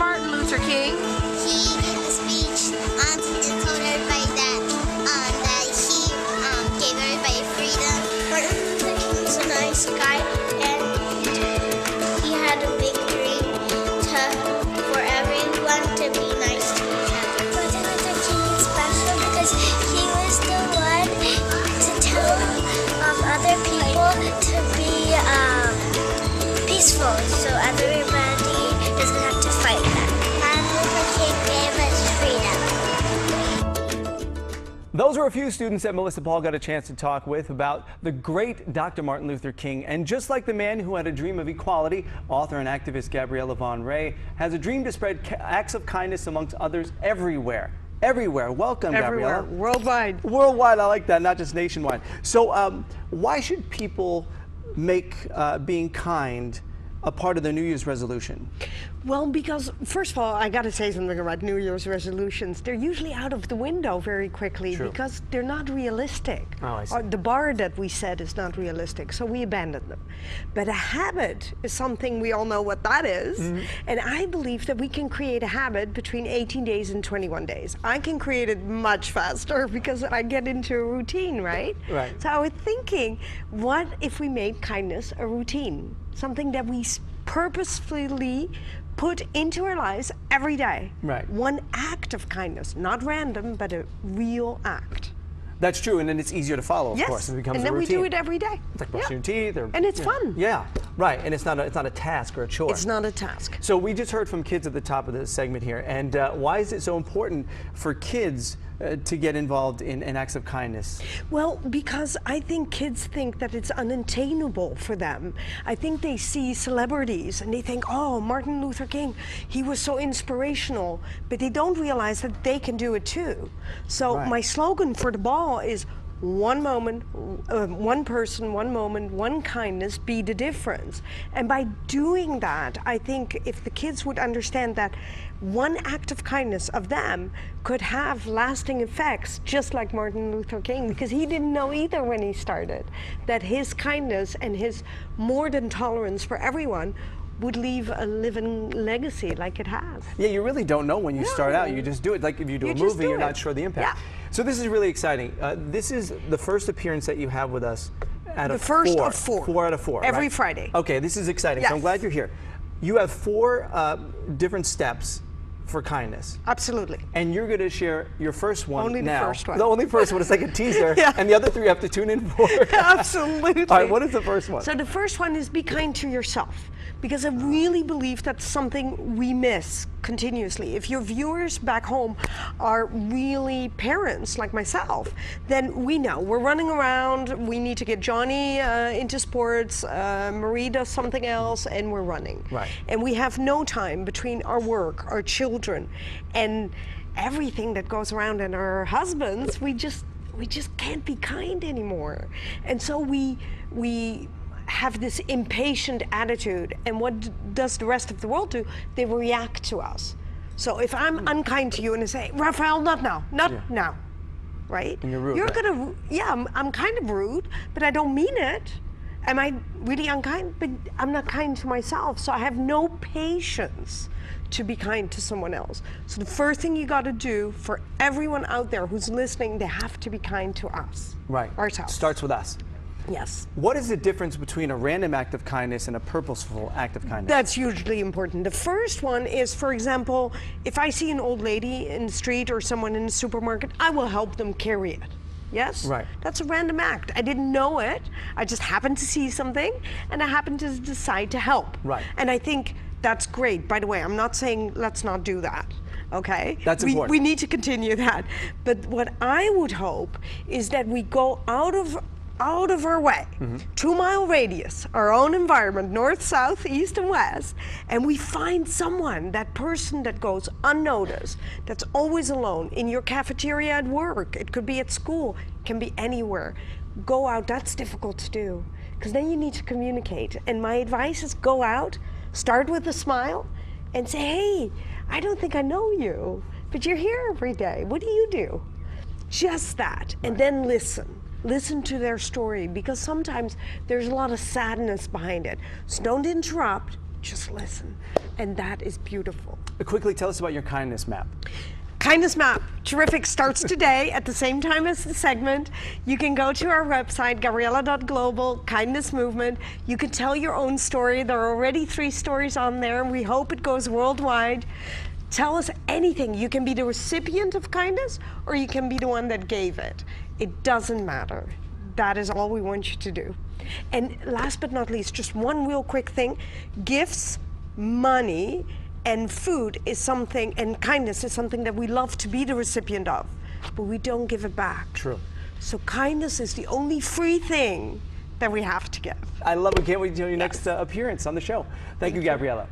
Martin Luther King? He gave a speech to told everybody that he gave everybody freedom. Martin Luther King was a nice guy, and he had a big dream for everyone to be nice to each other. Martin Luther King is special because he was the one to tell other people to be peaceful, so everybody doesn't have to fight them. Martin Luther King gave us freedom. Those were a few students that Melissa Paul got a chance to talk with about the great Dr. Martin Luther King. And just like the man who had a dream of equality, author and activist Gabriella van Rij has a dream to spread acts of kindness amongst others everywhere. Everywhere. Welcome, Everywhere. Gabriella. Worldwide. Worldwide, I like that, not just nationwide. So why should people make being kind a part of their New Year's resolution? Well, because first of all, I got to say something about New Year's resolutions. They're usually out of the window very quickly. True. Because they're not realistic. Oh, I see. Or the bar that we set is not realistic, so we abandon them. But a habit is something we all know what that is. Mm-hmm. And I believe that we can create a habit between 18 days and 21 days. I can create it much faster because I get into a routine, right? Right. So I was thinking, what if we made kindness a routine? Something that we purposefully put into our lives every day. Right. One act of kindness, not random, but a real act. That's true, and then it's easier to follow, of Yes, course. It becomes and a then routine. we do it every day. It's like brushing your teeth. Or, And it's fun. Yeah, right, and it's not a task or a chore. It's not a task. So we just heard from kids at the top of this segment here, and why is it so important for kids to get involved in acts of kindness? Well, because I think kids think that it's unattainable for them. I think they see celebrities and they think, oh, Martin Luther King, he was so inspirational, but they don't realize that they can do it too. So Right. my slogan for the ball is one moment, one person, one moment, one kindness, be the difference. And by doing that, I think if the kids would understand that one act of kindness of them could have lasting effects, just like Martin Luther King, because he didn't know either when he started, that his kindness and his more than tolerance for everyone would leave a living legacy like it has. Yeah, you really don't know when you start No. out. You just do it. Like if you do You a just movie, do you're it. not sure the impact. Yeah. So this is really exciting. This is the first appearance that you have with us out of The first four. of four. 4 out of 4. Every right? Friday. Okay, this is exciting. So I'm Yes. glad you're here. You have 4 different steps for kindness. Absolutely. And you're going to share your first one Only the now. first one. The only first one is like a teaser, Yeah. and the other 3 you have to tune in for. Absolutely. All right, what is the first one? So the first one is be kind to yourself, because I really believe that's something we miss continuously. If your viewers back home are really parents like myself, then we know we're running around, we need to get Johnny into sports, Marie does something else, and we're running. Right. And we have no time between our work, our children, and everything that goes around, and our husbands. We just can't be kind anymore. And so we have this impatient attitude, and what does the rest of the world do? They react to us. So if I'm unkind to you and I say, Raphael, not now, not now, right? And you're rude, You're right? gonna, yeah, I'm kind of rude, but I don't mean it. Am I really unkind? But I'm not kind to myself, so I have no patience to be kind to someone else. So the first thing you got to do for everyone out there who's listening, they have to be kind to us. Right. Ourselves. Starts with us. Yes. What is the difference between a random act of kindness and a purposeful act of kindness? That's hugely important. The first one is, for example, if I see an old lady in the street or someone in the supermarket, I will help them carry it. Yes? Right. That's a random act. I didn't know it. I just happened to see something and I happened to decide to help. Right. And I think that's great. By the way, I'm not saying let's not do that. Okay? That's important. We need to continue that. But what I would hope is that we go out of our way, 2-mile radius, our own environment, north, south, east, and west, and we find someone, that person that goes unnoticed, that's always alone, in your cafeteria at work, it could be at school, it can be anywhere. Go out. That's difficult to do, because then you need to communicate. And my advice is go out, start with a smile, and say, hey, I don't think I know you, but you're here every day. What do you do? Just that, and then listen. Listen to their story, because sometimes there's a lot of sadness behind it. So don't interrupt, just listen. And that is beautiful. Quickly tell us about your kindness map. Kindness Map, terrific, starts today at the same time as the segment. You can go to our website, gabriella.global, Kindness Movement. You can tell your own story. There are already 3 stories on there. We hope it goes worldwide. Tell us anything. You can be the recipient of kindness, or you can be the one that gave it. It doesn't matter. That is all we want you to do. And last but not least, just one real quick thing. Gifts, money, and food is something, and kindness is something that we love to be the recipient of, but we don't give it back. True. So kindness is the only free thing that we have to give. I love it. Can't wait to your next appearance on the show. Thank you, Gabriella.